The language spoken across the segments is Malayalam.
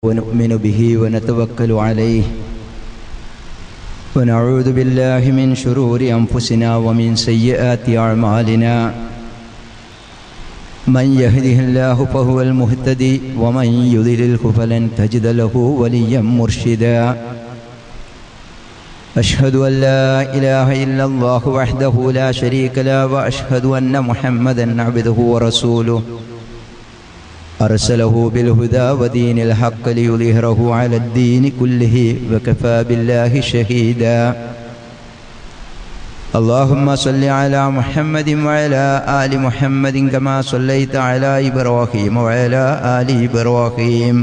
ونؤمن به ونتوكل عليه ونعوذ بالله من شرور أنفسنا ومن سيئات أعمالنا من يهده الله فهو المهتدي ومن يضلله فلن تجد له وليا مرشدا أشهد أن لا إله إلا الله وحده لا شريك له وأشهد أن محمدا عبده ورسوله أرسله بالهدى ودين الحق ليظهره على الدين كله وكفى بالله شهيدا اللهم صل على محمد وعلى آل محمد كما صليت على إبراهيم وعلى آل إبراهيم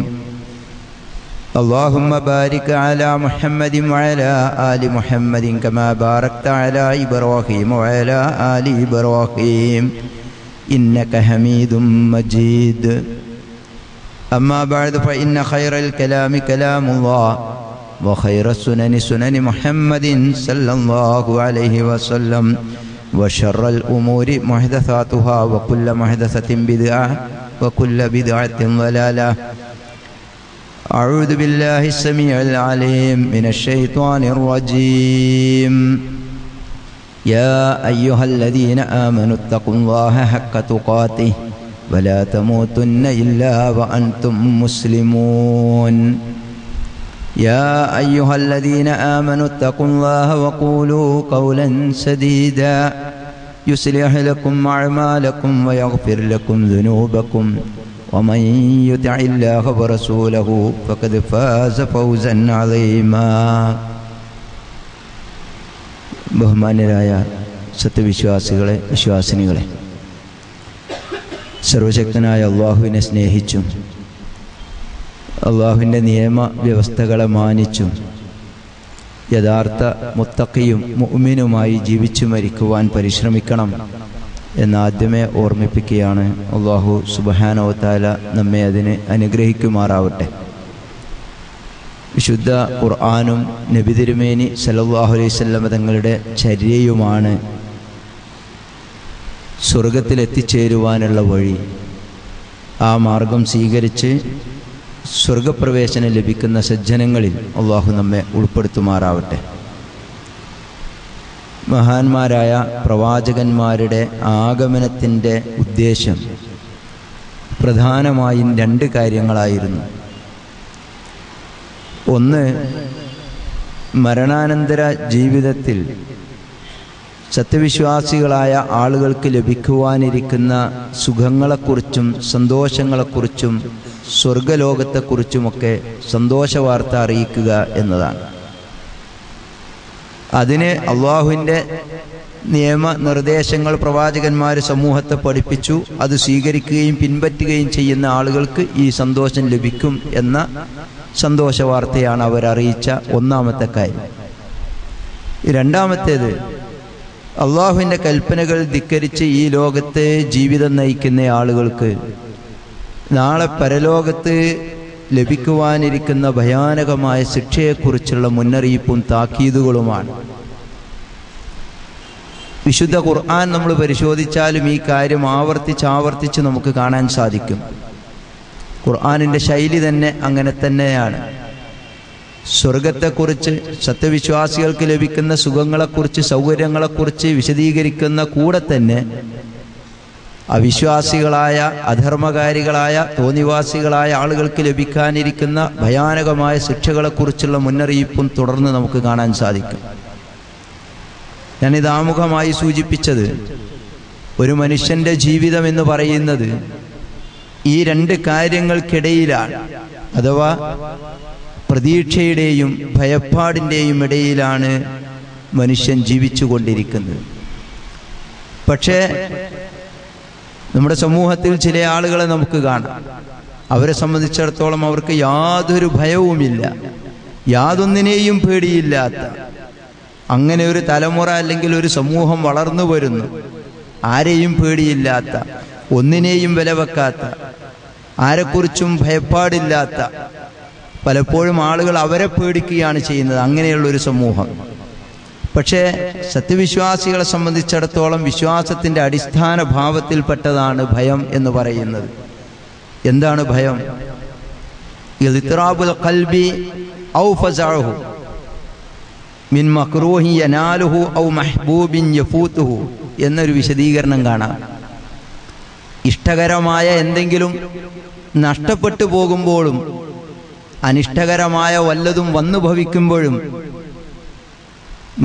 اللهم بارك على محمد وعلى آل محمد كما باركت على إبراهيم وعلى آل إبراهيم إنك حميد مجيد أما بعد فإن خير الكلام كلام الله وخير السنن سنن محمد صلى الله عليه وسلم وشر الأمور محدثاتها وكل محدثة بدعة وكل بدعة ضلالة أعوذ بالله السميع العليم من الشيطان الرجيم يا أيها الذين آمنوا اتقوا الله حق تقاته ولا تموتن إلا وأنتم مسلمون يا أيها الذين آمنوا اتقوا الله وقولوا قولا سديدا يصلح لكم أعمالكم ويغفر لكم ذنوبكم ومن يطع الله ورسوله فقد فاز فوزا عظيما ബഹുമാന്യരായ സത്യവിശ്വാസികളെ വിശ്വാസിനികളെ, സർവശക്തനായ അള്ളാഹുവിനെ സ്നേഹിച്ചും അള്ളാഹുവിൻ്റെ നിയമവ്യവസ്ഥകളെ മാനിച്ചും യഥാർത്ഥ മുത്തഖിയും മുഅ്മിനുമായി ജീവിച്ചു മരിക്കുവാൻ പരിശ്രമിക്കണം എന്നാദ്യമേ ഓർമ്മിപ്പിക്കുകയാണ്. അള്ളാഹു സുബ്ഹാനഹു വ തആല നമ്മെ അതിന് അനുഗ്രഹിക്കുമാറാവട്ടെ. വിശുദ്ധ ഖുർആനും നബി തിരുമേനി സല്ലല്ലാഹു അലൈഹി വസല്ലം തങ്ങളുടെ ചര്യയുമാണ് സ്വർഗത്തിലെത്തിച്ചേരുവാനുള്ള വഴി. ആ മാർഗം സ്വീകരിച്ച് സ്വർഗപ്രവേശനം ലഭിക്കുന്ന സജ്ജനങ്ങളിൽ അള്ളാഹു നമ്മെ ഉൾപ്പെടുത്തുമാറാവട്ടെ. മഹാന്മാരായ പ്രവാചകന്മാരുടെ ആഗമനത്തിൻ്റെ ഉദ്ദേശം പ്രധാനമായും രണ്ട് കാര്യങ്ങളായിരുന്നു. ഒന്ന്, മരണാനന്തര ജീവിതത്തിൽ സത്യവിശ്വാസികളായ ആളുകൾക്ക് ലഭിക്കുവാനിരിക്കുന്ന സുഖങ്ങളെക്കുറിച്ചും സന്തോഷങ്ങളെക്കുറിച്ചും സ്വർഗലോകത്തെക്കുറിച്ചുമൊക്കെ സന്തോഷവാർത്ത അറിയിക്കുക എന്നതാണ്. അതിന് അള്ളാഹുവിൻ്റെ നിയമനിർദ്ദേശങ്ങൾ പ്രവാചകന്മാർ സമൂഹത്തെ പഠിപ്പിച്ചു. അത് സ്വീകരിക്കുകയും പിൻപറ്റുകയും ചെയ്യുന്ന ആളുകൾക്ക് ഈ സന്തോഷം ലഭിക്കും എന്ന സന്തോഷവാർത്തയാണ് അവരറിയിച്ച ഒന്നാമത്തെ കാര്യം. രണ്ടാമത്തേത്, അള്ളാഹുവിൻ്റെ കൽപ്പനകൾ ധിക്കരിച്ച് ഈ ലോകത്തെ ജീവിതം നയിക്കുന്ന ആളുകൾക്ക് നാളെ പരലോകത്ത് ലഭിക്കുവാനിരിക്കുന്ന ഭയാനകമായ ശിക്ഷയെക്കുറിച്ചുള്ള മുന്നറിയിപ്പും താക്കീതുകളുമാണ്. വിശുദ്ധ ഖുർആൻ നമ്മൾ പരിശോധിച്ചാലും ഈ കാര്യം ആവർത്തിച്ച് നമുക്ക് കാണാൻ സാധിക്കും. ഖുർആനിൻ്റെ ശൈലി തന്നെ അങ്ങനെ തന്നെയാണ്. സ്വർഗത്തെക്കുറിച്ച്, സത്യവിശ്വാസികൾക്ക് ലഭിക്കുന്ന സുഖങ്ങളെക്കുറിച്ച്, സൗകര്യങ്ങളെക്കുറിച്ച് വിശദീകരിക്കുന്ന കൂടെ തന്നെ അവിശ്വാസികളായ, അധർമ്മകാരികളായ, തോന്നിവാസികളായ ആളുകൾക്ക് ലഭിക്കാനിരിക്കുന്ന ഭയാനകമായ ശിക്ഷകളെക്കുറിച്ചുള്ള മുന്നറിയിപ്പും തുടർന്ന് നമുക്ക് കാണാൻ സാധിക്കും. ഞാനിത് ആമുഖമായി സൂചിപ്പിച്ചത്, ഒരു മനുഷ്യൻ്റെ ജീവിതം എന്ന് പറയുന്നത് ഈ രണ്ട് കാര്യങ്ങൾക്കിടയിലാണ്. അഥവാ പ്രതീക്ഷയുടെയും ഭയപ്പാടിൻ്റെയും ഇടയിലാണ് മനുഷ്യൻ ജീവിച്ചു കൊണ്ടിരിക്കുന്നത്. പക്ഷേ നമ്മുടെ സമൂഹത്തിൽ ചില ആളുകളെ നമുക്ക് കാണാം. അവരെ സംബന്ധിച്ചിടത്തോളം അവർക്ക് യാതൊരു ഭയവുമില്ല, യാതൊന്നിനെയും പേടിയില്ലാത്ത അങ്ങനെ ഒരു തലമുറ അല്ലെങ്കിൽ ഒരു സമൂഹം വളർന്നു വരുന്നു. ആരെയും പേടിയില്ലാത്ത, ഒന്നിനെയും വിലവെക്കാത്ത, ആരെക്കുറിച്ചും ഭയപ്പാടില്ലാത്ത, പലപ്പോഴും ആളുകൾ അവരെ പേടിക്കുകയാണ് ചെയ്യുന്നത്, അങ്ങനെയുള്ളൊരു സമൂഹം. പക്ഷേ സത്യവിശ്വാസികളെ സംബന്ധിച്ചിടത്തോളം വിശ്വാസത്തിൻ്റെ അടിസ്ഥാന ഭാവത്തിൽപ്പെട്ടതാണ് ഭയം എന്ന് പറയുന്നത്. എന്താണ് ഭയം? ഇദ്തിറാബുൽ ഖൽബി ഔ ഫസഉഹു മിൻ മക്റൂഹി യനാലുഹു ഔ മഹ്ബൂബിൻ യഫൂതുഹു എന്നൊരു വിശദീകരണം കാണാം. ഇഷ്ടകരമായ എന്തെങ്കിലും നഷ്ടപ്പെട്ടു പോകുമ്പോഴും അനിഷ്ടകരമായ വല്ലതും വന്നു ഭവിക്കുമ്പോഴും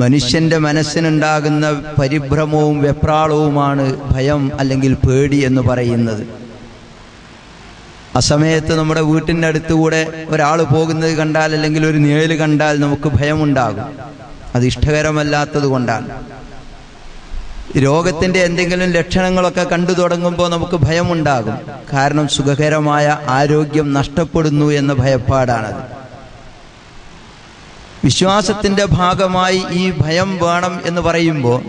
മനുഷ്യന്റെ മനസ്സിനുണ്ടാകുന്ന പരിഭ്രമവും വെപ്രാളവുമാണ് ഭയം അല്ലെങ്കിൽ പേടി എന്ന് പറയുന്നത്. ആ സമയത്ത് നമ്മുടെ വീട്ടിൻ്റെ അടുത്തുകൂടെ ഒരാൾ പോകുന്നത് കണ്ടാൽ അല്ലെങ്കിൽ ഒരു നിഴല് കണ്ടാൽ നമുക്ക് ഭയമുണ്ടാകും. അത് ഇഷ്ടകരമല്ലാത്തത് കൊണ്ടാണ്. രോഗത്തിൻ്റെ എന്തെങ്കിലും ലക്ഷണങ്ങളൊക്കെ കണ്ടു തുടങ്ങുമ്പോൾ നമുക്ക് ഭയമുണ്ടാകും. കാരണം സുഖകരമായ ആരോഗ്യം നഷ്ടപ്പെടുന്നു എന്ന ഭയപ്പാടാണത്. വിശ്വാസത്തിൻ്റെ ഭാഗമായി ഈ ഭയം വേണം എന്ന് പറയുമ്പോൾ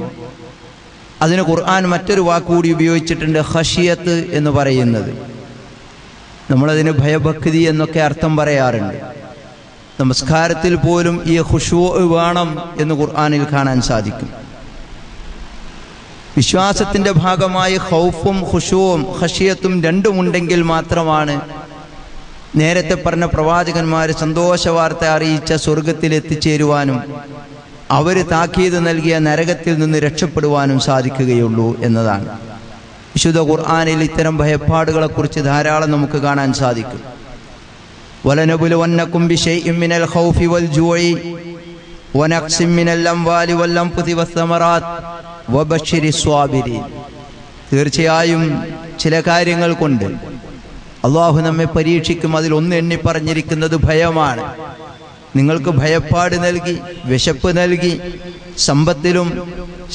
അതിന് ഖുർആൻ മറ്റൊരു വാക്കുകൂടി ഉപയോഗിച്ചിട്ടുണ്ട്, ഖശിയത്ത് എന്ന് പറയുന്നത്. നമ്മളതിന് ഭയഭക്തി എന്നൊക്കെ അർത്ഥം പറയാറുണ്ട്. നമസ്കാരത്തിൽ പോലും ഈ ഖുശൂ വേണം എന്ന് ഖുർആനിൽ കാണാൻ സാധിക്കും. വിശ്വാസത്തിൻ്റെ ഭാഗമായി ഖൗഫും ഖുശൂവും ഖശിയത്തും രണ്ടുമുണ്ടെങ്കിൽ മാത്രമാണ് നേരത്തെ പറഞ്ഞ പ്രവാചകന്മാർ സന്തോഷവാർത്ത അറിയിച്ച സ്വർഗത്തിൽ എത്തിച്ചേരുവാനും അവർ താക്കീത് നൽകിയ നരകത്തിൽ നിന്ന് രക്ഷപ്പെടുവാനും സാധിക്കുകയുള്ളൂ എന്നതാണ്. വിശുദ്ധ ഖുർആനിൽ ഇത്തരം ഭയപ്പാടുകളെക്കുറിച്ച് ധാരാളം നമുക്ക് കാണാൻ സാധിക്കും. വലനബുലുവന്നകും ബിശൈഇൻ മിനൽ ഖൗഫി വൽ ജൂഇ വനഖ്സിൻ മിനൽ അംവാലി വൽ അൻഫുസി വസ്സമറാത്ത് വബശ്ശിരിസ് സ്വാബിരീൻ. തീർച്ചയായും ചില കാര്യങ്ങൾ കൊണ്ട് അള്ളാഹു നമ്മെ പരീക്ഷിക്കും. അതിൽ ഒന്ന് എണ്ണി പറഞ്ഞിരിക്കുന്നത് ഭയമാണ്. നിങ്ങൾക്ക് ഭയപ്പാട് നൽകി, വിശപ്പ് നൽകി, സമ്പത്തിലും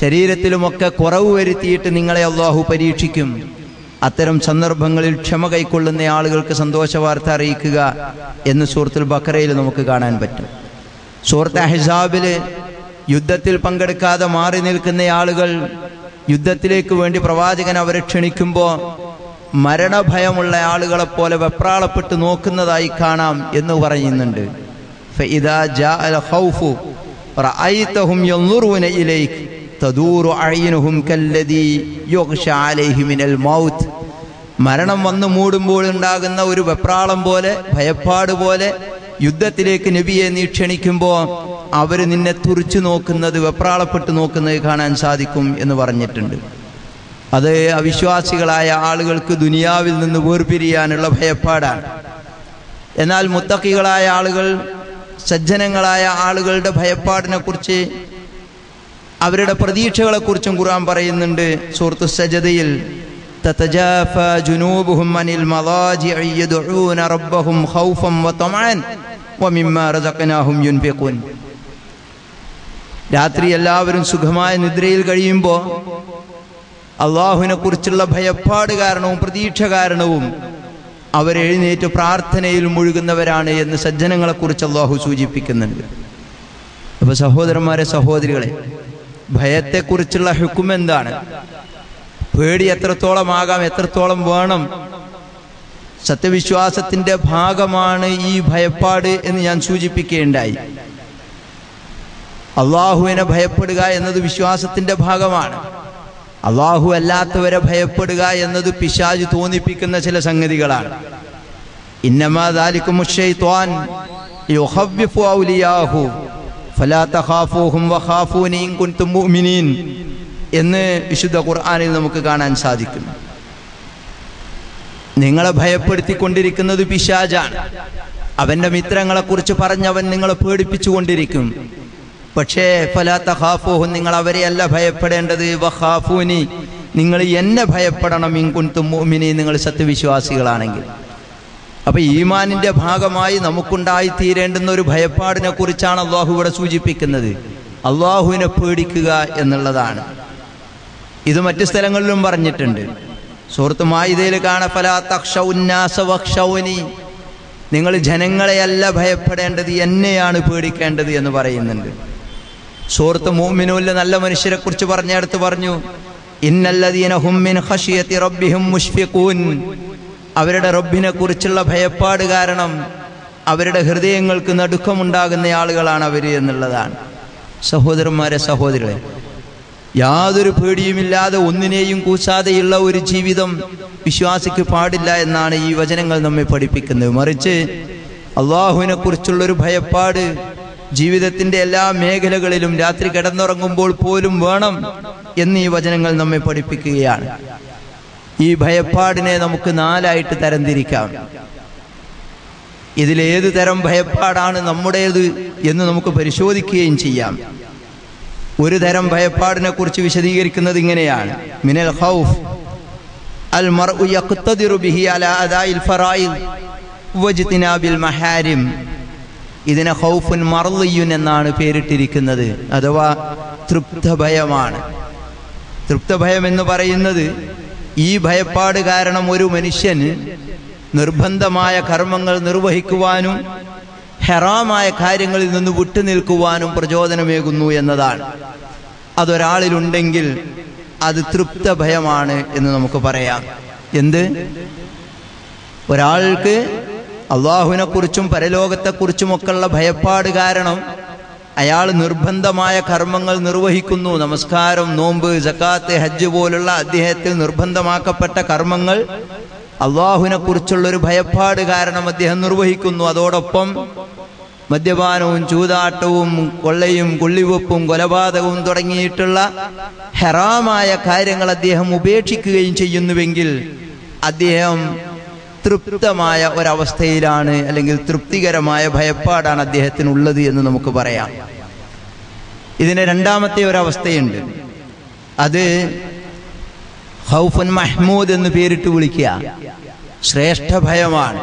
ശരീരത്തിലുമൊക്കെ കുറവ് വരുത്തിയിട്ട് നിങ്ങളെ അള്ളാഹു പരീക്ഷിക്കും. അത്തരം സന്ദർഭങ്ങളിൽ ക്ഷമ കൈക്കൊള്ളുന്ന ആളുകൾക്ക് സന്തോഷവാർത്ത അറിയിക്കുക എന്ന് സൂറത്തുൽ ബഖറയിൽ നമുക്ക് കാണാൻ പറ്റും. സൂറത്ത് അഹ്സാബിൽ യുദ്ധത്തിൽ പങ്കെടുക്കാതെ മാറി നിൽക്കുന്ന ആളുകൾ യുദ്ധത്തിലേക്ക് വേണ്ടി പ്രവാചകൻ അവരെ ക്ഷണിക്കുമ്പോൾ മരണഭയമുള്ള ആളുകളെപ്പോലെ വെപ്രാളപ്പെട്ട് നോക്കുന്നതായി കാണാം എന്ന് പറയുന്നുണ്ട്. ഫഇദാ ജാഅൽ ഖൗഫു റഅയ്തഹും യൻദുറൂന ഇലൈക തദൂറു അയ്യുനുഹും കല്ലദീ യുഗ്ശാ അലൈഹി മിനൽ മൗത്ത്. മരണം വന്നു മൂടുമ്പോൾ ഉണ്ടാകുന്ന ഒരു വെപ്രാളം പോലെ, ഭയപ്പാട് പോലെ യുദ്ധത്തിലേക്ക് നബിയെ നീ ക്ഷണിക്കുമ്പോൾ അവർ നിന്നെ തുറിച്ചു നോക്കുന്നത്, വെപ്രാളപ്പെട്ട് നോക്കുന്നത് കാണാൻ സാധിക്കും എന്ന് പറഞ്ഞിട്ടുണ്ട്. അത് അവിശ്വാസികളായ ആളുകൾക്ക് ദുനിയാവിൽ നിന്ന് വേർപിരിയാനുള്ള ഭയപ്പാടാണ്. എന്നാൽ മുത്തഖികളായ ആളുകൾ, സജ്ജനങ്ങളായ ആളുകളുടെ ഭയപ്പാടിനെ കുറിച്ച്, അവരുടെ പ്രതീക്ഷകളെക്കുറിച്ചും ഖുർആൻ പറയുന്നുണ്ട്. സൂറത്തു സജദയിൽ തതജാഫാ ജുനൂബുഹും അനിൽ മളാജിഇ യദ്ഊന റബ്ബഹും ഖൗഫൻ വതമഅൻ വമിമ്മാ റസഖ്നാഹും യുൻഫിഖൂൻ. രാത്രി എല്ലാവരും സുഖമായ നിദ്രയിൽ കഴിയുമ്പോൾ അള്ളാഹുവിനെ കുറിച്ചുള്ള ഭയപ്പാട് കാരണവും പ്രതീക്ഷ കാരണവും അവരെഴുന്നേറ്റ് പ്രാർത്ഥനയിൽ മുഴുകുന്നവരാണ് എന്ന് സജ്ജനങ്ങളെക്കുറിച്ച് അള്ളാഹു സൂചിപ്പിക്കുന്നുണ്ട്. അപ്പോൾ സഹോദരന്മാരെ, സഹോദരികളെ, ഭയത്തെക്കുറിച്ചുള്ള ഹുക്കം എന്താണ്? പേടി എത്രത്തോളം ആകാം, എത്രത്തോളം വേണം? സത്യവിശ്വാസത്തിൻ്റെ ഭാഗമാണ് ഈ ഭയപ്പാട് എന്ന് ഞാൻ സൂചിപ്പിക്കുകയുണ്ടായി. അള്ളാഹുവിനെ ഭയപ്പെടുക എന്നത് വിശ്വാസത്തിൻ്റെ ഭാഗമാണ്. അള്ളാഹു അല്ലാത്തവരെ ഭയപ്പെടുക എന്നത് പിശാച് തോന്നിപ്പിക്കുന്ന ചില സംഗതികളാണ്. ഇന്നമാ ദാലികുമുശ് ശൈത്വാൻ യുഖവ്വിഫു ഔലിയാഹു ഫലാ തഖാഫൂഹും വഖാഫൂനി ഇൻ കുൻതും മുഅ്മിനീൻ എന്ന് വിശുദ്ധ ഖുർആനിൽ നമുക്ക് കാണാൻ സാധിക്കും. നിങ്ങളെ ഭയപ്പെടുത്തിക്കൊണ്ടിരിക്കുന്നത് പിശാചാണ്. അവന്റെ മിത്രങ്ങളെക്കുറിച്ച് പറഞ്ഞവൻ നിങ്ങളെ പേടിപ്പിച്ചുകൊണ്ടിരിക്കും. പക്ഷേ ഫലാ തഖാഫൂഹും, നിങ്ങൾ അവരെയല്ല ഭയപ്പെടേണ്ടത്, വഖാഫൂനി, നിങ്ങൾ എന്നെ ഭയപ്പെടണം, ഇൻ കുൻതും മുഅ്മിനീൻ, നിങ്ങൾ സത്യവിശ്വാസികളാണെങ്കിൽ. അപ്പോൾ ഈമാനിൻ്റെ ഭാഗമായി നമുക്കുണ്ടായിത്തീരേണ്ടുന്ന ഒരു ഭയപ്പാടിനെ കുറിച്ചാണ് അള്ളാഹു ഇവിടെ സൂചിപ്പിക്കുന്നത്. അള്ളാഹുവിനെ പേടിക്കുക എന്നുള്ളതാണ്. ഇത് മറ്റു സ്ഥലങ്ങളിലും പറഞ്ഞിട്ടുണ്ട്. സൂറത്ത് മാഇദയിൽ കാണാം, ഫലാ തഖ്ശൗന്നാസ വഖ്ശൗനി, നിങ്ങൾ ജനങ്ങളെയല്ല ഭയപ്പെടേണ്ടത്, എന്നെയാണ് പേടിക്കേണ്ടത് എന്ന് പറയുന്നുണ്ട്. സൂറത്ത് മുഅ്മിനൂനിലെ നല്ല മനുഷ്യരെ കുറിച്ച് പറഞ്ഞിടത്ത് പറഞ്ഞു, ഇന്നല്ലദീന ഹും മിൻ ഖശിയത്തി റബ്ബിഹിം മുശ്ഫിഖൂൻ, അവരുടെ റബ്ബിനെ കുറിച്ചുള്ള ഭയപ്പാട് കാരണം അവരുടെ ഹൃദയങ്ങൾക്ക് നടുക്കമുണ്ടാകുന്ന ആളുകളാണ് അവർ എന്നുള്ളതാണ്. സഹോദരന്മാരെ, സഹോദരികളെ, യാതൊരു പേടിയുമില്ലാതെ ഒന്നിനെയും കൂസാതെയുള്ള ഒരു ജീവിതം വിശ്വാസിക്ക് പാടില്ല എന്നാണ് ഈ വചനങ്ങൾ നമ്മെ പഠിപ്പിക്കുന്നത്. മറിച്ച് അള്ളാഹുവിനെ കുറിച്ചുള്ളൊരു ഭയപ്പാട് ജീവിതത്തിൻ്റെ എല്ലാ മേഖലകളിലും രാത്രി കിടന്നുറങ്ങുമ്പോൾ പോലും വേണം എന്ന് ഈ വചനങ്ങൾ നമ്മെ പഠിപ്പിക്കുകയാണ്. ഈ ഭയപ്പാടിനെ നമുക്ക് 4ആയിട്ട് തരംതിരിക്കാം. ഇതിലേത് തരം ഭയപ്പാടാണ് നമ്മുടേത് എന്ന് നമുക്ക് പരിശോധിക്കുകയും ചെയ്യാം. ഒരു തരം ഭയപ്പാടിനെ കുറിച്ച് വിശദീകരിക്കുന്നത് ഇങ്ങനെയാണ്: മിനൽ ഖൗഫ് അൽ മർഉ യഖ്തദിറു ബിഹി അലാ അദാഇൽ ഫറായിദ് വജ്തിനാബിൽ മഹാരിം. ഇതിനെ ഖൗഫുൻ മർളിയുൻ എന്നാണ് പേരിട്ടിരിക്കുന്നത്, അഥവാ തൃപ്തഭയമാണ്. തൃപ്തഭയം എന്ന് പറയുന്നത് ഈ ഭയപ്പാട് കാരണം ഒരു മനുഷ്യന് നിർബന്ധമായ കർമ്മങ്ങൾ നിർവഹിക്കുവാനും ഹറാമായ കാര്യങ്ങളിൽ നിന്ന് വിട്ടുനിൽക്കുവാനും പ്രചോദനമേകുന്നു എന്നതാണ്. അതൊരാളിലുണ്ടെങ്കിൽ അത് തൃപ്തഭയമാണ് എന്ന് നമുക്ക് പറയാം. എന്ത്? ഒരാൾക്ക് അള്ളാഹുവിനെ കുറിച്ചും പരലോകത്തെക്കുറിച്ചുമൊക്കെയുള്ള ഭയപ്പാട് കാരണം അയാൾ നിർബന്ധമായ കർമ്മങ്ങൾ നിർവഹിക്കുന്നു. നമസ്കാരം, നോമ്പ്, സക്കാത്ത്, ഹജ്ജ് പോലുള്ള അദ്ദേഹത്തിൽ നിർബന്ധമാക്കപ്പെട്ട കർമ്മങ്ങൾ അള്ളാഹുവിനെ കുറിച്ചുള്ളൊരു ഭയപ്പാട് കാരണം അദ്ദേഹം നിർവഹിക്കുന്നു. അതോടൊപ്പം മദ്യപാനവും ചൂതാട്ടവും കൊള്ളയും കൊള്ളിവെപ്പും കൊലപാതകവും തുടങ്ങിയിട്ടുള്ള ഹറാമായ കാര്യങ്ങൾ അദ്ദേഹം ഉപേക്ഷിക്കുകയും ചെയ്യുന്നുവെങ്കിൽ അദ്ദേഹം തൃപ്തമായ ഒരവസ്ഥയിലാണ്, അല്ലെങ്കിൽ തൃപ്തികരമായ ഭയപ്പാടാണ് അദ്ദേഹത്തിനുള്ളത് എന്ന് നമുക്ക് പറയാം. ഇതിന് രണ്ടാമത്തെ ഒരവസ്ഥയുണ്ട്. അത് ഖൗഫുൻ മഹ്മൂദ് എന്ന് പേരിട്ട് വിളിക്കുക, ശ്രേഷ്ഠ ഭയമാണ്.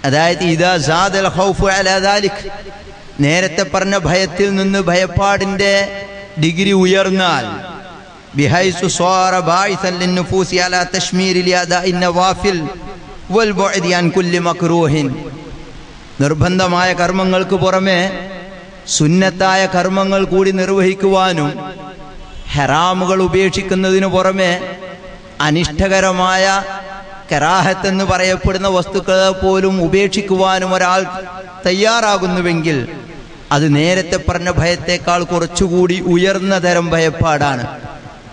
അതായത് ഇദാ സാദൽ ഖൗഫു അലാ ദാലിക്, നേരത്തെ പറഞ്ഞ ഭയത്തിൽ നിന്ന് ഭയപ്പാടിന്റെ ഡിഗ്രി ഉയർന്നാൽ, ബിഹൈസു സ്വാറ ബായിസൻ ലിന്നുഫൂസി അലാ തശ്മീരി ലിഅദാഇൻ നവാഫിൽ വൽ ബുഅദി അൻ കുല്ലി മക്റൂഹിൻ. നിർബന്ധമായ കർമ്മങ്ങൾക്ക് പുറമെ സുന്നത്തായ കർമ്മങ്ങൾ കൂടി നിർവഹിക്കുവാനും ഹറാമുകൾ ഉപേക്ഷിക്കുന്നതിനു പുറമെ അനിഷ്ടകരമായ കറാഹത്ത് എന്ന് പറയപ്പെടുന്ന വസ്തുക്കളെ പോലും ഉപേക്ഷിക്കുവാനും ഒരാൾ തയ്യാറാകുന്നുവെങ്കിൽ അത് നേരത്തെ പറഞ്ഞ ഭയത്തേക്കാൾ കുറച്ചുകൂടി ഉയർന്ന തരം ഭയപ്പാടാണ്,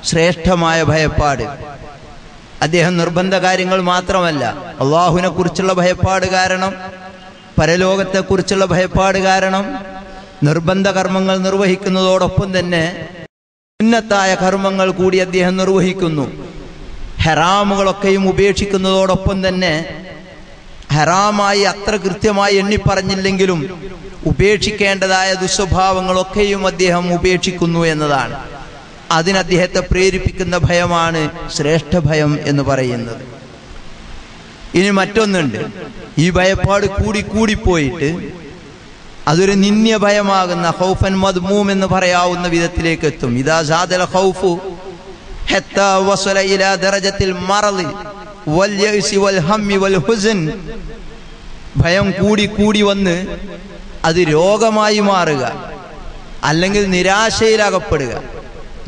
ശ്രേഷ്ഠമായ ഭയപ്പാട്. അദ്ദേഹം നിർബന്ധ കാര്യങ്ങൾ മാത്രമല്ല, അള്ളാഹുവിനെ കുറിച്ചുള്ള ഭയപ്പാട് കാരണം, പരലോകത്തെക്കുറിച്ചുള്ള ഭയപ്പാട് കാരണം നിർബന്ധ കർമ്മങ്ങൾ നിർവഹിക്കുന്നതോടൊപ്പം തന്നെ സുന്നത്തായ കർമ്മങ്ങൾ കൂടി അദ്ദേഹം നിർവഹിക്കുന്നു. ഹറാമുകളൊക്കെയും ഉപേക്ഷിക്കുന്നതോടൊപ്പം തന്നെ ഹറാമായി അത്ര കൃത്യമായി എണ്ണിപ്പറഞ്ഞില്ലെങ്കിലും ഉപേക്ഷിക്കേണ്ടതായ ദുസ്വഭാവങ്ങളൊക്കെയും അദ്ദേഹം ഉപേക്ഷിക്കുന്നു എന്നതാണ്. അതിന് അദ്ദേഹത്തെ പ്രേരിപ്പിക്കുന്ന ഭയമാണ് ശ്രേഷ്ഠ ഭയം എന്ന് പറയുന്നത്. ഇനി മറ്റൊന്നുണ്ട്, ഈ ഭയപ്പാട് കൂടിപ്പോയിട്ട് അതൊരു നിന്ദ്യ ഭയമാകുന്ന ഖൗഫൻ മദ്മൂം എന്ന് പറയാവുന്ന വിധത്തിലേക്ക് എത്തും. ഇദാ സാദൽ ഖൗഫു ഹത്താ വസല ഇലാ ദറജത്തിൽ മറളി വൽ യഅ്സി വൽ ഹമ്മി വൽ ഹുസ്ൻ. ഭയം കൂടി വന്ന് അത് രോഗമായി മാറുക, അല്ലെങ്കിൽ നിരാശയിലകപ്പെടുക,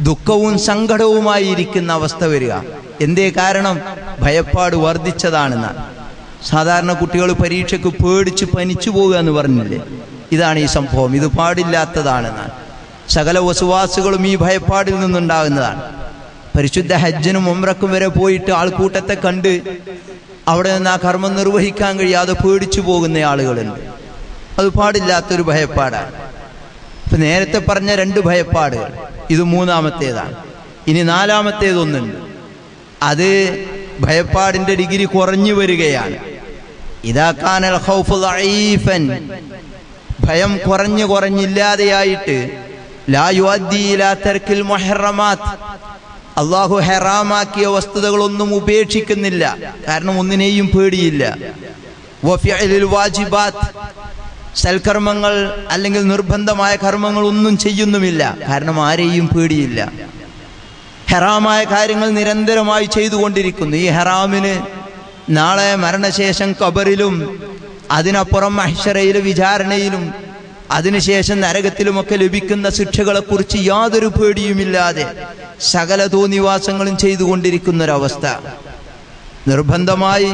ദുഃഖവും സങ്കടവുമായി ഇരിക്കുന്ന അവസ്ഥ വരിക. എന്തേ കാരണം? ഭയപ്പാട് വർദ്ധിച്ചതാണെന്നാണ്. സാധാരണ കുട്ടികൾ പരീക്ഷയ്ക്ക് പേടിച്ച് പനിച്ചു പോകുക എന്ന് പറഞ്ഞില്ലേ, ഇതാണ് ഈ സംഭവം. ഇത് പാടില്ലാത്തതാണെന്നാണ്. സകല വസുവാസുകളും ഈ ഭയപ്പാടിൽ നിന്നുണ്ടാകുന്നതാണ്. പരിശുദ്ധ ഹജ്ജിനും ഉംറക്കും വരെ പോയിട്ട് ആൾക്കൂട്ടത്തെ കണ്ട് അവിടെ നിന്ന് ആ കർമ്മം നിർവഹിക്കാൻ കഴിയാതെ പേടിച്ചു പോകുന്ന ആളുകളുണ്ട്. അത് പാടില്ലാത്തൊരു ഭയപ്പാടാണ്. ഇപ്പൊ നേരത്തെ പറഞ്ഞ 2 ഭയപ്പാടുകൾ, ഇത് മൂന്നാമത്തേതാണ്. ഇനി നാലാമത്തേതൊന്നുണ്ട്. അത് ഭയപ്പാടിന്റെ ഡിഗ്രി കുറഞ്ഞു വരികയാണ്. ഇദാ കാനൽ ഖൗഫു ദഈഫൻ, ഭയം കുറഞ്ഞില്ലാതെയായിട്ട് ലാ യുഅദ്ദി ഇലാ തർക്കിൽ മുഹറമാത്ത്, അല്ലാഹു ഹറാമാക്കിയ വസ്തുതകളൊന്നും ഉപേക്ഷിക്കുന്നില്ല, കാരണം ഒന്നിനെയും പേടിയില്ല. വഫിഅലിൽ വാജിബാത്ത്, സൽക്കർമ്മങ്ങൾ അല്ലെങ്കിൽ നിർബന്ധമായ കർമ്മങ്ങൾ ഒന്നും ചെയ്യുന്നുമില്ല, കാരണം ആരെയും പേടിയില്ല. ഹറാമായ കാര്യങ്ങൾ നിരന്തരമായി ചെയ്തുകൊണ്ടിരിക്കുന്നു. ഈ ഹറാമിന് നാളെ മരണശേഷം ഖബറിലും അതിനപ്പുറം മഹ്ശറയിലെ വിചാരണയിലും അതിനുശേഷം നരകത്തിലുമൊക്കെ ലഭിക്കുന്ന ശിക്ഷകളെക്കുറിച്ച് യാതൊരു പേടിയുമില്ലാതെ സകല തോന്നിവാസങ്ങളും ചെയ്തുകൊണ്ടിരിക്കുന്നൊരവസ്ഥ. നിർബന്ധമായി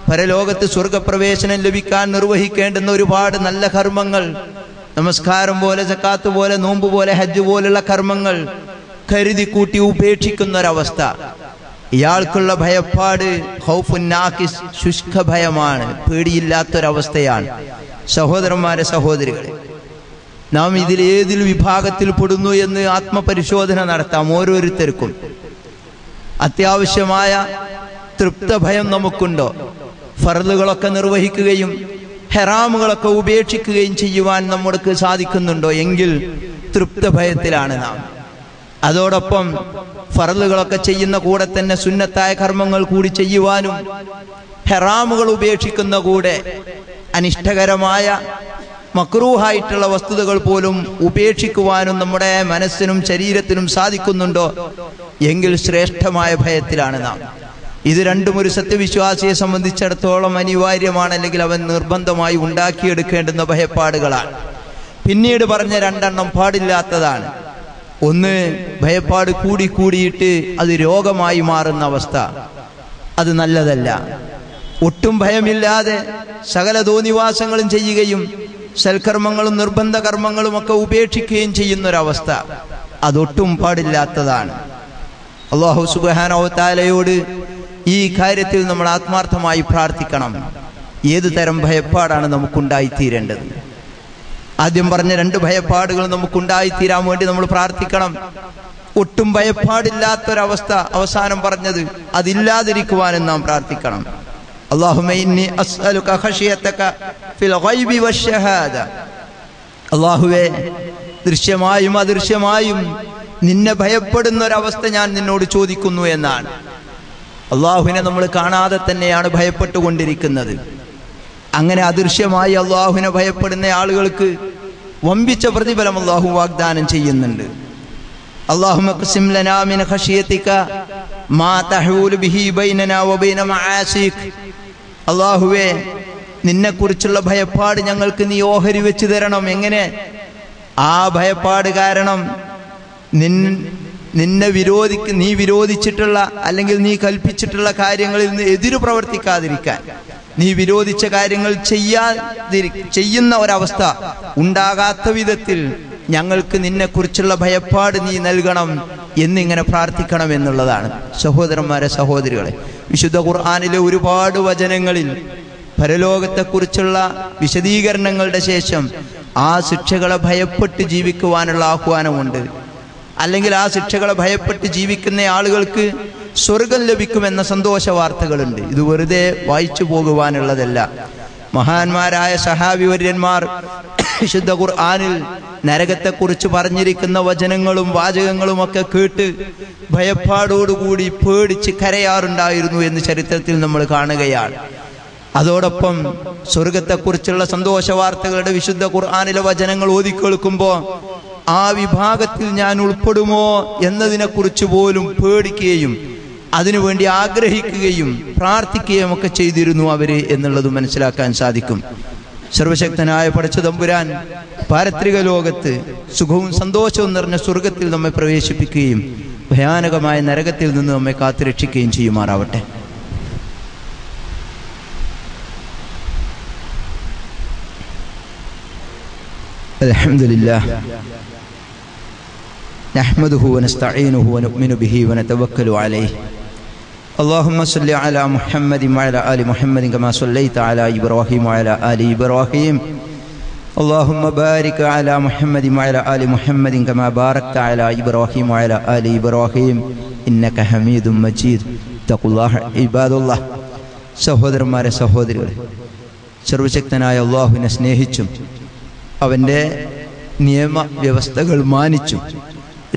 പരലോകത്ത് സ്വർഗപ്രവേശനം ലഭിക്കാൻ നിർവഹിക്കേണ്ടുന്ന ഒരുപാട് നല്ല കർമ്മങ്ങൾ, നമസ്കാരം പോലെ, സക്കാത്ത് പോലെ, നോമ്പ് പോലെ, ഹജ്ജ് പോലുള്ള കർമ്മങ്ങൾ കരുതി കൂട്ടി ഉപേക്ഷിക്കുന്നൊരവസ്ഥ. ഇയാൾക്കുള്ള ഭയപ്പാട് ഖൗഫുൻ നാഖിസ്, ശുഷ്ക ഭയമാണ്, പേടിയില്ലാത്തൊരവസ്ഥയാണ്. സഹോദരന്മാരെ, സഹോദരികളെ, നാം ഇതിലേതിൽ വിഭാഗത്തിൽ പെടുന്നു എന്ന് ആത്മപരിശോധന നടത്താം. ഓരോരുത്തർക്കും അത്യാവശ്യമായ തൃപ്തഭയം നമുക്കുണ്ടോ? ഫർളുകളൊക്കെ നിർവഹിക്കുകയും ഹെറാമുകളൊക്കെ ഉപേക്ഷിക്കുകയും ചെയ്യുവാൻ നമുക്ക് സാധിക്കുന്നുണ്ടോ? എങ്കിൽ തൃപ്തഭയത്തിലാണ് നാം. അതോടൊപ്പം ഫർളുകളൊക്കെ ചെയ്യുന്ന കൂടെ തന്നെ സുന്നത്തായ കർമ്മങ്ങൾ കൂടി ചെയ്യുവാനും ഹെറാമുകൾ ഉപേക്ഷിക്കുന്ന കൂടെ അനിഷ്ടകരമായ മക്രൂഹായിട്ടുള്ള വസ്തുതകൾ പോലും ഉപേക്ഷിക്കുവാനും നമ്മുടെ മനസ്സിനും ശരീരത്തിനും സാധിക്കുന്നുണ്ടോ? എങ്കിൽ ശ്രേഷ്ഠമായ ഭയത്തിലാണ് നാം. ഇത് രണ്ടും ഒരു സത്യവിശ്വാസിയെ സംബന്ധിച്ചിടത്തോളം അനിവാര്യമാണ്, അല്ലെങ്കിൽ അവൻ നിർബന്ധമായി ഉണ്ടാക്കിയെടുക്കേണ്ടുന്ന ഭയപ്പാടുകളാണ്. പിന്നീട് പറഞ്ഞ രണ്ടെണ്ണം പാടില്ലാത്തതാണ്. ഒന്ന്, ഭയപ്പാട് കൂടിയിട്ട് അത് രോഗമായി മാറുന്ന അവസ്ഥ. അത് നല്ലതല്ല. ഒട്ടും ഭയമില്ലാതെ സകല തോന്നിവാസങ്ങളും ചെയ്യുകയും സൽക്കർമ്മങ്ങളും നിർബന്ധ കർമ്മങ്ങളും ഒക്കെ ഉപേക്ഷിക്കുകയും ചെയ്യുന്നൊരവസ്ഥ, അതൊട്ടും പാടില്ലാത്തതാണ്. അല്ലാഹു സുബ്ഹാനഹു വ തആലയോട് ഈ കാര്യത്തിൽ നമ്മൾ ആത്മാർത്ഥമായി പ്രാർത്ഥിക്കണം. ഏതു തരം ഭയപ്പാടാണ് നമുക്കുണ്ടായിത്തീരേണ്ടത്? ആദ്യം പറഞ്ഞ രണ്ട് ഭയപ്പാടുകൾ നമുക്കുണ്ടായിത്തീരാൻ വേണ്ടി നമ്മൾ പ്രാർത്ഥിക്കണം. ഒട്ടും ഭയപ്പാടില്ലാത്തൊരവസ്ഥ അവസാനം പറഞ്ഞത്, അതില്ലാതിരിക്കുവാനും നാം പ്രാർത്ഥിക്കണം. അല്ലാഹുമ്മ ഇന്നി അസ്അലുക ഖശിയതക ഫിൽ ഗൈബി വശഹാദ. അല്ലാഹുവേ, ദൃശ്യമായും അദൃശ്യമായും നിന്നെ ഭയപ്പെടുന്ന ഒരവസ്ഥ ഞാൻ നിന്നോട് ചോദിക്കുന്നു എന്നാണ്. അള്ളാഹുവിനെ നമ്മൾ കാണാതെ തന്നെയാണ് ഭയപ്പെട്ടുകൊണ്ടിരിക്കുന്നത്. അങ്ങനെ അദൃശ്യമായി അള്ളാഹുവിനെ ഭയപ്പെടുന്ന ആളുകൾക്ക് വമ്പിച്ച പ്രതിഫലം അള്ളാഹു വാഗ്ദാനം ചെയ്യുന്നുണ്ട്. അല്ലാഹുമ്മ ഖ്സിം ലനാ മിൻ ഖശിയതിക മാ തഹൂലു ബിഹി ബൈനനാ വബൈന മആസിക്. അള്ളാഹുവേ, നിന്നെക്കുറിച്ചുള്ള ഭയപ്പാട് ഞങ്ങൾക്ക് നീ ഓഹരി വെച്ച് തരണം. എങ്ങനെ? ആ ഭയപ്പാട് കാരണം നീ വിരോധിച്ചിട്ടുള്ള അല്ലെങ്കിൽ നീ കൽപ്പിച്ചിട്ടുള്ള കാര്യങ്ങളിൽ നിന്ന് എതിരു പ്രവർത്തിക്കാതിരിക്കാൻ, നീ വിരോധിച്ച കാര്യങ്ങൾ ചെയ്യുന്ന ഒരവസ്ഥ ഉണ്ടാകാത്ത വിധത്തിൽ ഞങ്ങൾക്ക് നിന്നെക്കുറിച്ചുള്ള ഭയപ്പാട് നീ നൽകണം എന്നിങ്ങനെ പ്രാർത്ഥിക്കണം എന്നുള്ളതാണ്. സഹോദരന്മാരെ, സഹോദരികളെ, വിശുദ്ധ ഖുർആനിലെ ഒരുപാട് വചനങ്ങളിൽ പരലോകത്തെക്കുറിച്ചുള്ള വിശദീകരണങ്ങളുടെ ശേഷം ആ ശിക്ഷകളെ ഭയപ്പെട്ട് ജീവിക്കുവാനുള്ള ആഹ്വാനമുണ്ട്. അല്ലെങ്കിൽ ആ ശിക്ഷകളെ ഭയപ്പെട്ട് ജീവിക്കുന്ന ആളുകൾക്ക് സ്വർഗം ലഭിക്കുമെന്ന സന്തോഷ വാർത്തകളുണ്ട്. ഇത് വെറുതെ വായിച്ചു പോകുവാനുള്ളതല്ല. മഹാന്മാരായ സഹാബിവര്യന്മാർ വിശുദ്ധ ഖുർആനിൽ നരകത്തെക്കുറിച്ച് പറഞ്ഞിരിക്കുന്ന വചനങ്ങളും വാചകങ്ങളും ഒക്കെ കേട്ട് ഭയപ്പാടോടുകൂടി പേടിച്ച് കരയാറുണ്ടായിരുന്നു എന്ന് ചരിത്രത്തിൽ നമ്മൾ കാണുകയാണ്. അതോടൊപ്പം സ്വർഗത്തെക്കുറിച്ചുള്ള സന്തോഷ വാർത്തകളുടെ വിശുദ്ധ ഖുർആനിലെ വചനങ്ങൾ ഓതിക്കേൾക്കുമ്പോൾ ആ വിഭാഗത്തിൽ ഞാൻ ഉൾപ്പെടുമോ എന്നതിനെക്കുറിച്ച് പോലും പേടിക്കുകയും അതിനുവേണ്ടി ആഗ്രഹിക്കുകയും പ്രാർത്ഥിക്കുകയും ഒക്കെ ചെയ്തിരുന്നു അവര് എന്നുള്ളത് മനസ്സിലാക്കാൻ സാധിക്കും. സർവശക്തനായ പടച്ച തമ്പുരാൻ പാരത്രിക ലോകത്ത് സുഖവും സന്തോഷവും നിറഞ്ഞ സ്വർഗത്തിൽ നമ്മെ പ്രവേശിപ്പിക്കുകയും ഭയാനകമായ നരകത്തിൽ നിന്ന് നമ്മെ കാത്തുരക്ഷിക്കുകയും ചെയ്യുമാറാവട്ടെ. അൽഹംദുലില്ലാഹ് നഹ്മദുഹു വനസ്തഈനുഹു വനുഅ്മിനു ബിഹി വനതവക്കലു അലൈഹി. اللهم صل على محمد وعلى آل محمد كما صليت على إبراهيم وعلى آل إبراهيم. اللهم بارك على محمد وعلى آل محمد كما باركت على إبراهيم وعلى آل إبراهيم إنك حميد مجيد. اتقوا الله عباد الله. സഹോദരന്മാരെ, സഹോദരികളെ, സർവശക്തനായ അല്ലാഹുവിനെ സ്നേഹിച്ചും അവൻ്റെ നിയമ വ്യവസ്ഥകൾ മാനിച്ചും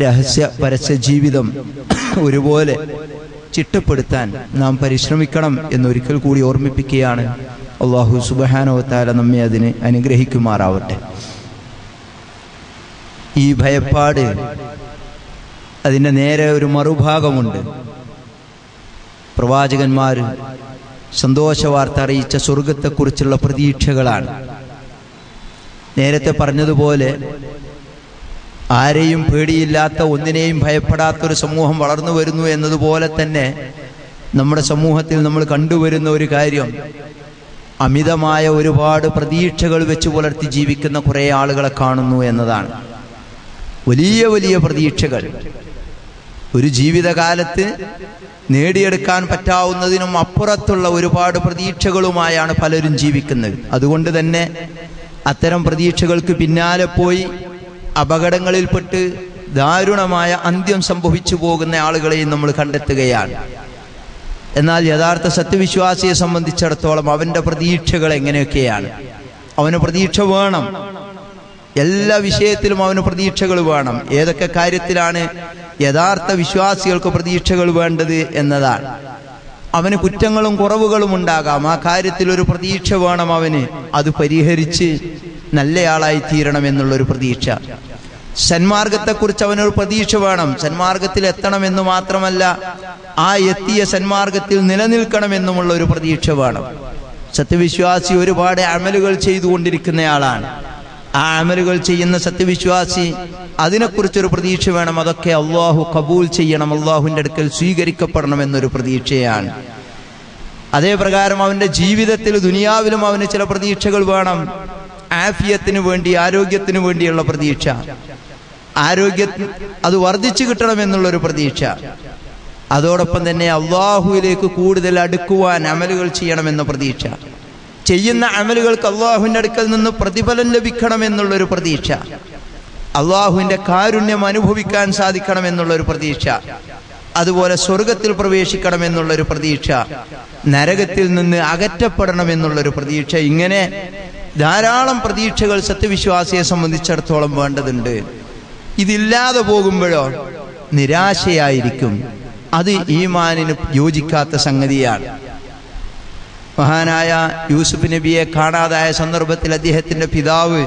രഹസ്യ പരസ്യ ജീവിതം ഒരുപോലെ ചിട്ടപ്പെടുത്താൻ നാം പരിശ്രമിക്കണം എന്നൊരിക്കൽ കൂടി ഓർമ്മിപ്പിക്കുകയാണ്. അല്ലാഹു സുബ്ഹാനഹു വ തആല നമ്മെ അതിന് അനുഗ്രഹിക്കുമാറാവട്ടെ. ഈ ഭയപ്പാട് അതിൻ്റെ നേരെ ഒരു മറുഭാഗമുണ്ട്. പ്രവാചകന്മാർ സന്തോഷ വാർത്ത അറിയിച്ച സ്വർഗത്തെക്കുറിച്ചുള്ള പ്രതീക്ഷകളാണ്. നേരത്തെ പറഞ്ഞതുപോലെ ആരെയും പേടിയില്ലാത്ത, ഒന്നിനെയും ഭയപ്പെടാത്തൊരു സമൂഹം വളർന്നു വരുന്നു എന്നതുപോലെ തന്നെ നമ്മുടെ സമൂഹത്തിൽ നമ്മൾ കണ്ടുവരുന്ന ഒരു കാര്യം, അമിതമായ ഒരുപാട് പ്രതീക്ഷകൾ വെച്ച് പുലർത്തി ജീവിക്കുന്ന കുറേ ആളുകളെ കാണുന്നു എന്നതാണ്. വലിയ വലിയ പ്രതീക്ഷകൾ ഒരു ജീവിതകാലത്ത് നേടിയെടുക്കാൻ പറ്റാവുന്നതിനും അപ്പുറത്തുള്ള ഒരുപാട് പ്രതീക്ഷകളുമായാണ് പലരും ജീവിക്കുന്നത്. അതുകൊണ്ട് തന്നെ അത്തരം പ്രതീക്ഷകൾക്ക് പിന്നാലെ പോയി അപകടങ്ങളിൽപ്പെട്ട് ദാരുണമായ അന്ത്യം സംഭവിച്ചു പോകുന്ന ആളുകളെയും നമ്മൾ കണ്ടെത്തുകയാണ്. എന്നാൽ യഥാർത്ഥ സത്യവിശ്വാസിയെ സംബന്ധിച്ചിടത്തോളം അവന്റെ പ്രതീക്ഷകൾ എങ്ങനെയൊക്കെയാണ്? അവന് പ്രതീക്ഷ വേണം, എല്ലാ വിഷയത്തിലും അവന് പ്രതീക്ഷകൾ വേണം. ഏതൊക്കെ കാര്യത്തിലാണ് യഥാർത്ഥ വിശ്വാസികൾക്ക് പ്രതീക്ഷകൾ വേണ്ടത് എന്നതാണ്. അവന് കുറ്റങ്ങളും കുറവുകളും ഉണ്ടാകാം, ആ കാര്യത്തിൽ ഒരു പ്രതീക്ഷ വേണം അവന്. അത് പരിഹരിച്ച് നല്ലയാളായി തീരണം എന്നുള്ളൊരു പ്രതീക്ഷ. സന്മാർഗത്തെക്കുറിച്ച് അവനൊരു പ്രതീക്ഷ വേണം. സന്മാർഗത്തിൽ എത്തണമെന്ന് മാത്രമല്ല, ആ എത്തിയ സന്മാർഗത്തിൽ നിലനിൽക്കണമെന്നുമുള്ള ഒരു പ്രതീക്ഷ വേണം. സത്യവിശ്വാസി ഒരുപാട് അമലുകൾ ചെയ്തുകൊണ്ടിരിക്കുന്നയാളാണ്. ആ അമലുകൾ ചെയ്യുന്ന സത്യവിശ്വാസി അതിനെക്കുറിച്ചൊരു പ്രതീക്ഷ വേണം. അതൊക്കെ അള്ളാഹു കബൂൽ ചെയ്യണം, അള്ളാഹുവിൻ്റെ അടുക്കൽ സ്വീകരിക്കപ്പെടണം എന്നൊരു പ്രതീക്ഷയാണ്. അതേ പ്രകാരം അവന്റെ ജീവിതത്തിൽ ദുനിയാവിലും അവന് ചില പ്രതീക്ഷകൾ വേണം. ആഫിയത്തിന് വേണ്ടി, ആരോഗ്യത്തിന് വേണ്ടിയുള്ള പ്രതീക്ഷ, ആരോഗ്യം അത് വർദ്ധിച്ചു കിട്ടണമെന്നുള്ളൊരു പ്രതീക്ഷ. അതോടൊപ്പം തന്നെ അള്ളാഹുവിലേക്ക് കൂടുതൽ അടുക്കുവാൻ അമലുകൾ ചെയ്യണമെന്ന പ്രതീക്ഷ, ചെയ്യുന്ന അമലുകൾക്ക് അള്ളാഹുവിൻ്റെ അടുക്കൽ നിന്ന് പ്രതിഫലം ലഭിക്കണമെന്നുള്ളൊരു പ്രതീക്ഷ, അള്ളാഹുവിൻ്റെ കാരുണ്യം അനുഭവിക്കാൻ സാധിക്കണമെന്നുള്ളൊരു പ്രതീക്ഷ, അതുപോലെ സ്വർഗത്തിൽ പ്രവേശിക്കണമെന്നുള്ളൊരു പ്രതീക്ഷ, നരകത്തിൽ നിന്ന് അകറ്റപ്പെടണമെന്നുള്ളൊരു പ്രതീക്ഷ. ഇങ്ങനെ ധാരാളം പ്രതീക്ഷകൾ സത്യവിശ്വാസിയെ സംബന്ധിച്ചിടത്തോളം വേണ്ടതുണ്ട്. ഇതില്ലാതെ പോകുമ്പോഴോ നിരാശയായിരിക്കും. അത് ഈമാനിന് യോജിക്കാത്ത സംഗതിയാണ്. മഹാനായ യൂസുഫ് നബിയെ കാണാതായ സന്ദർഭത്തിൽ അദ്ദേഹത്തിന്റെ പിതാവ്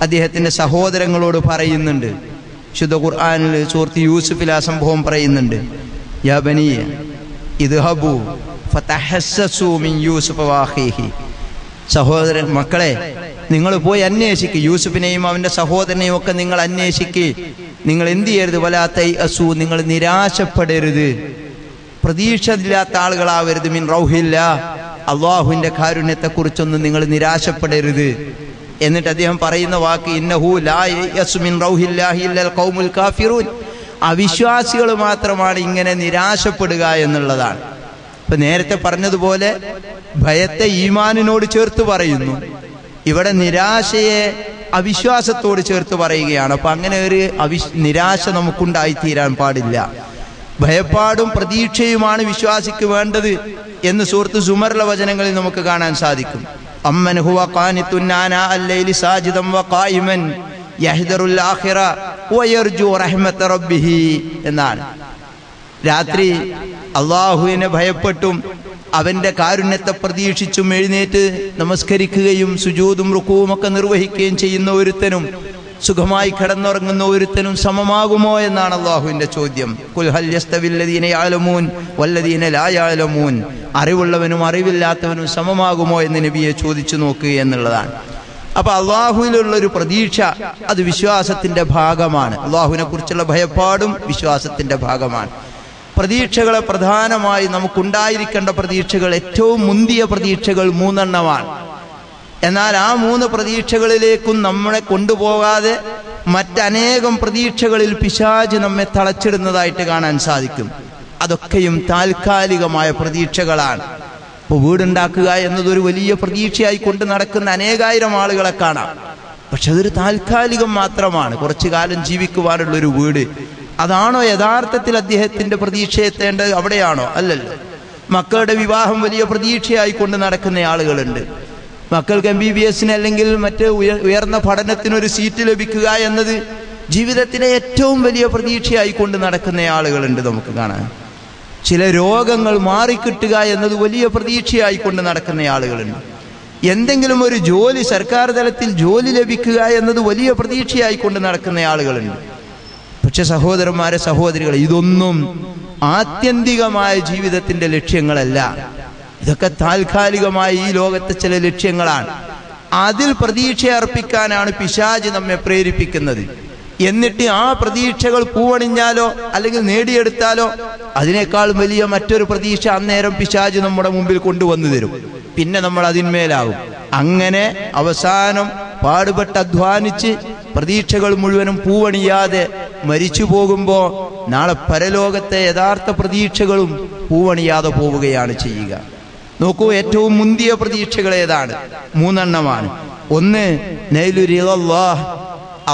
അദ്ദേഹത്തിന്റെ സഹോദരങ്ങളോട് പറയുന്നുണ്ട്. ശുദ്ധ ഖുർആനിൽ സൂറത്ത് യൂസുഫിൽ ആ സംഭവം പറയുന്നുണ്ട്. യാ ബനിയ ഇദ്ഹബു ഫതഹസ്സസു മിൻ യൂസുഫ വഅഖീഹി. സഹോദരൻ മക്കളെ, നിങ്ങൾ പോയി അന്വേഷിക്കുക, യൂസുഫിനെയും അവന്റെ സഹോദരനെയും ഒക്കെ നിങ്ങൾ അന്വേഷിക്കുക. നിങ്ങൾ എന്ത് ചെയ്യരുത്? വലാ തൈഅസു, നിങ്ങൾ നിരാശപ്പെടരുത്, പ്രതീക്ഷയില്ലാത്ത ആളുകളാവരുത്. മിൻ റൗഹില്ല, അള്ളാഹുവിന്റെ കാരുണ്യത്തെക്കുറിച്ചൊന്നും നിങ്ങൾ നിരാശപ്പെടരുത്. എന്നിട്ട് അദ്ദേഹം പറയുന്ന വാക്ക് ഇന്നഹു ലാ യയഅസു മിൻ റൗഹില്ലാഹി ഇല്ലൽ ഖൗമുൽ കാഫിറൂൻ. അവിശ്വാസികൾ മാത്രമാണ് ഇങ്ങനെ നിരാശപ്പെടുക എന്നുള്ളതാണ്. ഇപ്പൊ നേരത്തെ പറഞ്ഞതുപോലെ ഭയത്തെ ഈമാനിനോട് ചേർത്ത് പറയുന്നു, ഇവിടെ നിരാശയെ അവിശ്വാസത്തോട് ചേർത്ത് പറയുകയാണ്. അപ്പൊ അങ്ങനെ ഒരു നിരാശ നമുക്കുണ്ടായിത്തീരാൻ പാടില്ല. ഭയപ്പാടും പ്രതീക്ഷയുമാണ് വിശ്വാസിക്ക് വേണ്ടത് എന്ന് സൂറത്ത് സുമറിലെ വചനങ്ങളിൽ നമുക്ക് കാണാൻ സാധിക്കും. അമ്മൻ ഹുവ ഖാനിതുൻ ആനാ അൽ-ലൈലി സാജിദൻ വഖായിമൻ യഹ്ദറുൽ ആഖിറ വയർജു റഹ്മത റബ്ബിഹി എന്നാണ്. രാത്രി അള്ളാഹുവിനെ ഭയപ്പെട്ടും അവന്റെ കാരുണ്യത്തെ പ്രതീക്ഷിച്ചും എഴുന്നേറ്റ് നമസ്കരിക്കുകയും സുജൂദും റുകൂവും ഒക്കെ നിർവഹിക്കുകയും ചെയ്യുന്ന ഒരുത്തനും സുഖമായി കിടന്നുറങ്ങുന്ന ഒരുത്തനും സമമാകുമോ എന്നാണ് അള്ളാഹുവിന്റെ ചോദ്യം. ഖുൽ ഹൽ യസ്തവിൽ ലദീന യഅലമൂൻ വല്ലദീന ലാ യഅലമൂൻ. അറിവുള്ളവനും അറിവില്ലാത്തവനും സമമാകുമോ എന്ന് നബിയെ ചോദിച്ചു നോക്കുക എന്നുള്ളതാണ്. അപ്പൊ അള്ളാഹുവിലുള്ള ഒരു പ്രതീക്ഷ അത് വിശ്വാസത്തിന്റെ ഭാഗമാണ്. അള്ളാഹുവിനെ കുറിച്ചുള്ള ഭയപ്പാടും വിശ്വാസത്തിന്റെ ഭാഗമാണ്. പ്രതീക്ഷകളെ പ്രധാനമായി നമുക്കുണ്ടായിരിക്കേണ്ട പ്രതീക്ഷകൾ, ഏറ്റവും മുന്തിയ പ്രതീക്ഷകൾ 3 എണ്ണമാണ്. എന്നാൽ ആ 3 പ്രതീക്ഷകളിലേക്കും നമ്മളെ കൊണ്ടുപോകാതെ മറ്റനേകം പ്രതീക്ഷകളിൽ പിശാച് നമ്മെ തളച്ചിടുന്നതായിട്ട് കാണാൻ സാധിക്കും. അതൊക്കെയും താൽക്കാലികമായ പ്രതീക്ഷകളാണ്. ഇപ്പോൾ വീടുണ്ടാക്കുക എന്നതൊരു വലിയ പ്രതീക്ഷയായി കൊണ്ട് നടക്കുന്ന അനേകായിരം ആളുകളെ കാണാം. പക്ഷെ അതൊരു താൽക്കാലികം മാത്രമാണ്. കുറച്ചു കാലം ജീവിക്കുവാനുള്ളൊരു വീട്, അതാണോ യഥാർത്ഥത്തിൽ അദ്ദേഹത്തിന്റെ പ്രതീക്ഷ എത്തേണ്ടത്? അവിടെയാണോ? അല്ലല്ലോ. മക്കളുടെ വിവാഹം വലിയ പ്രതീക്ഷയായി കൊണ്ട് നടക്കുന്ന ആളുകളുണ്ട്. മക്കൾക്ക് MBBS അല്ലെങ്കിൽ മറ്റ് ഉയർന്ന പഠനത്തിനൊരു സീറ്റ് ലഭിക്കുക എന്നത് ജീവിതത്തിലെ ഏറ്റവും വലിയ പ്രതീക്ഷയായി കൊണ്ട് നടക്കുന്ന ആളുകളുണ്ട് നമുക്ക് കാണാൻ. ചില രോഗങ്ങൾ മാറിക്കിട്ടുക എന്നത് വലിയ പ്രതീക്ഷയായി കൊണ്ട് നടക്കുന്ന ആളുകളുണ്ട്. എന്തെങ്കിലും ഒരു ജോലി, സർക്കാർ തലത്തിൽ ജോലി ലഭിക്കുക എന്നത് വലിയ പ്രതീക്ഷയായി കൊണ്ട് നടക്കുന്ന ആളുകളുണ്ട്. പക്ഷെ സഹോദരന്മാരെ, സഹോദരികളെ, ഇതൊന്നും ആത്യന്തികമായ ജീവിതത്തിന്റെ ലക്ഷ്യങ്ങളല്ല. ഇതൊക്കെ താൽക്കാലികമായ ഈ ലോകത്തെ ചില ലക്ഷ്യങ്ങളാണ്. അതിൽ പ്രതീക്ഷ അർപ്പിക്കാനാണ് പിശാച് നമ്മെ പ്രേരിപ്പിക്കുന്നത്. എന്നിട്ട് ആ പ്രതീക്ഷകൾ പൂവണിഞ്ഞാലോ അല്ലെങ്കിൽ നേടിയെടുത്താലോ അതിനേക്കാൾ വലിയ മറ്റൊരു പ്രതീക്ഷ അന്നേരം പിശാച് നമ്മുടെ മുമ്പിൽ കൊണ്ടുവന്നു തരും. പിന്നെ നമ്മൾ അതിന്മേലാകും. അങ്ങനെ അവസാനം പാടുപെട്ട് അധ്വാനിച്ച് പ്രതീക്ഷകൾ മുഴുവനും പൂവണിയാതെ മരിച്ചു പോകുമ്പോൾ നാളെ പരലോകത്തെ യഥാർത്ഥ പ്രതീക്ഷകളും പൂവണിയാതെ പോവുകയാണ് ചെയ്യുക. നോക്കൂ, ഏറ്റവും മുന്തിയ പ്രതീക്ഷകൾ ഏതാണ്? 3 എണ്ണമാണ്. ഒന്ന് നൈലുരിദല്ലാഹ്,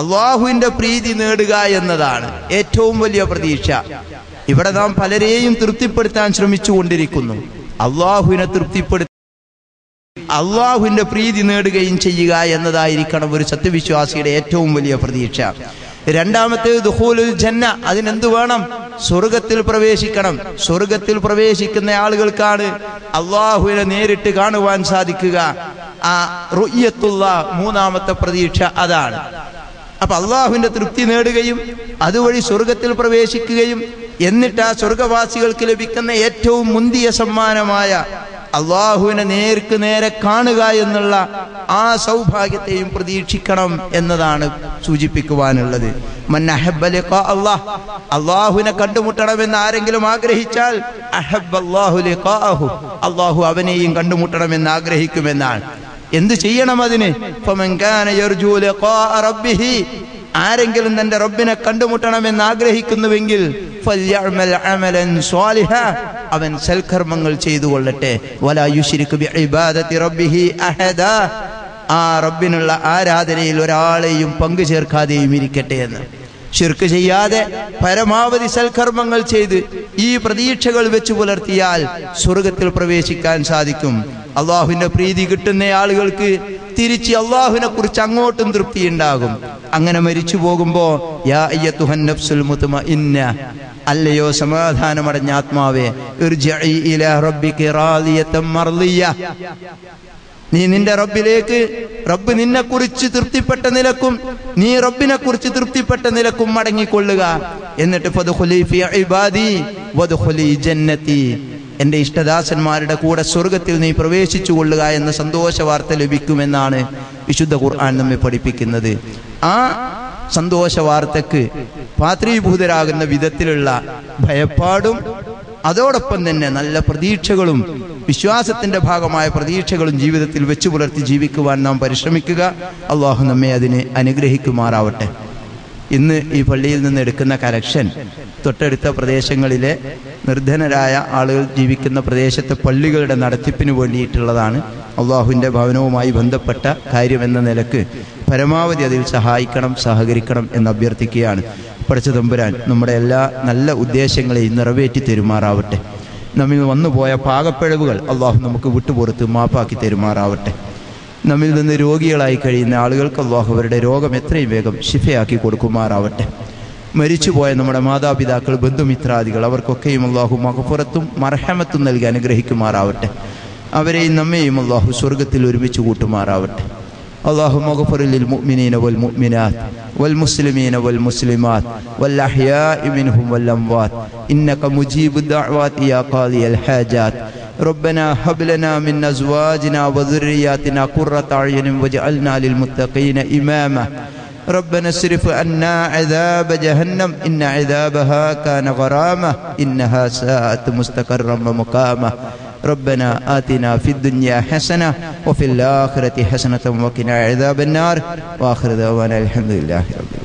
അള്ളാഹുവിന്റെ പ്രീതി നേടുക എന്നതാണ് ഏറ്റവും വലിയ പ്രതീക്ഷ. ഇവിടെ നാം പലരെയും തൃപ്തിപ്പെടുത്താൻ ശ്രമിച്ചുകൊണ്ടിരിക്കുന്നു. അള്ളാഹുവിനെ തൃപ്തിപ്പെടുത്തി അള്ളാഹുവിന്റെ പ്രീതി നേടുകയും ചെയ്യുക എന്നതായിരിക്കണം ഒരു സത്യവിശ്വാസിയുടെ ഏറ്റവും വലിയ പ്രതീക്ഷ. രണ്ടാമത്തേത് ദുഖൂലുൽ ജന്ന, അതിനെന്ത് വേണം? സ്വർഗത്തിൽ പ്രവേശിക്കണം. സ്വർഗത്തിൽ പ്രവേശിക്കുന്ന ആളുകൾക്കാണ് അള്ളാഹുവിനെ നേരിട്ട് കാണുവാൻ സാധിക്കുക. ആ റുയ്യത്തുള്ള മൂന്നാമത്തെ പ്രതീക്ഷ അതാണ്. അപ്പൊ അള്ളാഹുവിന്റെ തൃപ്തി നേടുകയും അതുവഴി സ്വർഗത്തിൽ പ്രവേശിക്കുകയും എന്നിട്ട് ആ സ്വർഗവാസികൾക്ക് ലഭിക്കുന്ന ഏറ്റവും മുന്തിയ സമ്മാനമായ അള്ളാഹുവിനെ നേർക്ക് നേരെ കാണുക എന്നുള്ള ആ സൗഭാഗ്യത്തെയും പ്രതീക്ഷിക്കണം എന്നതാണ് സൂചിപ്പിക്കുവാനുള്ളത്. മൻ അഹബ്ബ ലിഖാ അല്ലാഹ്, അള്ളാഹുവിനെ കണ്ടുമുട്ടണമെന്ന് ആരെങ്കിലും ആഗ്രഹിച്ചാൽ അഹബ്ബല്ലാഹു ലിഖാഅഹു, അള്ളാഹു അവനെയും കണ്ടുമുട്ടണമെന്ന് ആഗ്രഹിക്കുമെന്നാണ്. എന്ത് ചെയ്യണം അതിന്? ഫമൻ കാന യർജു ലിഖാഅ റബ്ബിഹി, ആരെങ്കിലും തന്റെ റബ്ബിനെ കണ്ടുമുട്ടണമെന്ന് ആഗ്രഹിക്കുന്നുവെങ്കിൽ ഫൽയഅമൽ അമലൻ സ്വാലിഹ, അവൻ സൽക്കർമ്മങ്ങൾ ചെയ്തു കൊള്ളട്ടെ. വലാ യുശ്രിക് ബിഇബാദത്തി റബ്ബിഹി അഹദ, ആ റബ്ബിനുള്ള ആരാധനയിൽ ഒരാളെയും പങ്കു ചേർക്കാതെയും ഇരിക്കട്ടെ എന്ന്. ശിർക്ക് ചെയ്യാതെ പരമാവധി സൽക്കർമ്മങ്ങൾ ചെയ്ത് ഈ പ്രതീക്ഷകൾ വെച്ച് പുലർത്തിയാൽ സ്വർഗത്തിൽ പ്രവേശിക്കാൻ സാധിക്കും. അള്ളാഹുവിന്റെ പ്രീതി കിട്ടുന്ന ആളുകൾക്ക് തിരിച്ച് അള്ളാഹുവിനെ കുറിച്ച് അങ്ങോട്ടും തൃപ്തി ഉണ്ടാകും. അങ്ങനെ മരിച്ചു പോകുമ്പോ യാ അയ്യത്തുഹൻ നഫ്സുൽ മുത്മഇന്ന, അല്ലയോ സമാധാനമടഞ്ഞ ആത്മാവേ, ഇർജിഇ ഇലാ റബ്ബിക റാദിയതൻ മർദിയ, നീ നിന്റെ റബ്ബിലേക്ക്, റബ്ബ് നിന്നെ കുറിച്ച് തൃപ്തിപ്പെട്ട നിലക്കും നീ റബ്ബിനെ കുറിച്ച് തൃപ്തിപ്പെട്ട നിലക്കും മടങ്ങിക്കൊള്ളുക. എന്നിട്ട് ഫദ്ഖുലി ഫീ ഇബാദി വദ്ഖുലി ജന്നതി, എന്റെ ഇഷ്ടദാസന്മാരുടെ കൂടെ സ്വർഗത്തിൽ നീ പ്രവേശിച്ചു കൊള്ളുക എന്ന സന്തോഷ വാർത്ത ലഭിക്കുമെന്നാണ് വിശുദ്ധ ഖുർആൻ നമ്മെ പഠിപ്പിക്കുന്നത്. ആ സന്തോഷ വാർത്തക്ക് പാത്രീഭൂതരാകുന്ന വിധത്തിലുള്ള ഭയപ്പാടും അതോടൊപ്പം തന്നെ നല്ല പ്രതീക്ഷകളും വിശ്വാസത്തിന്റെ ഭാഗമായ പ്രതീക്ഷകളും ജീവിതത്തിൽ വെച്ചു പുലർത്തി ജീവിക്കുവാൻ നാം പരിശ്രമിക്കുക. അള്ളാഹു നമ്മെ അതിന് അനുഗ്രഹിക്കുമാറാവട്ടെ. ഇന്ന് ഈ പള്ളിയിൽ നിന്ന് എടുക്കുന്ന കലക്ഷൻ തൊട്ടടുത്ത പ്രദേശങ്ങളിലെ നിർധനരായ ആളുകൾ ജീവിക്കുന്ന പ്രദേശത്തെ പള്ളികളുടെ നടത്തിപ്പിന് വേണ്ടിയിട്ടുള്ളതാണ്. അള്ളാഹുവിൻ്റെ ഭവനവുമായി ബന്ധപ്പെട്ട കാര്യമെന്ന നിലക്ക് പരമാവധി അതിൽ സഹായിക്കണം, സഹകരിക്കണം എന്ന് അഭ്യർത്ഥിക്കുകയാണ്. പടച്ച തമ്പുരാൻ നമ്മുടെ എല്ലാ നല്ല ഉദ്ദേശങ്ങളെയും നിറവേറ്റി തരുമാറാവട്ടെ. നമ്മിൽ വന്നുപോയ പാകപ്പിഴവുകൾ അള്ളാഹു നമുക്ക് വിട്ടുപുറത്ത് മാപ്പാക്കി തരുമാറാവട്ടെ. നമ്മിൽ നിന്ന് രോഗികളായി കഴിയുന്ന ആളുകൾക്ക് അള്ളാഹു അവരുടെ രോഗം എത്രയും വേഗം ശിഫയാക്കി കൊടുക്കുമാറാവട്ടെ. മരിച്ചുപോയ നമ്മുടെ മാതാപിതാക്കൾ, ബന്ധുമിത്രാദികൾ, അവർക്കൊക്കെയും അള്ളാഹു മഗ്ഫിറത്തും മർഹമത്തും നൽകി അനുഗ്രഹിക്കുമാറാവട്ടെ. അവരെയും നമ്മെയും അള്ളാഹു സ്വർഗത്തിൽ ഒരുമിച്ച് കൂട്ടുമാറാവട്ടെ. اللهم اغفر للمؤمنين والمؤمنات والمسلمين والمسلمات والأحياء منهم والأموات إنك مجيب الدعوات يا قاضي الحاجات. ربنا هب لنا من أزواجنا وذرياتنا قرة أعين واجعلنا للمتقين إماما. ربنا اصرف عنا عذاب جهنم إن عذابها كان غراما إنها ساءت مستقرا ومقاما. ربنا آتنا في الدنيا حسنة وفي الآخرة حسنة وقنا عذاب النار. وآخر دعوانا الحمد لله رب العالمين.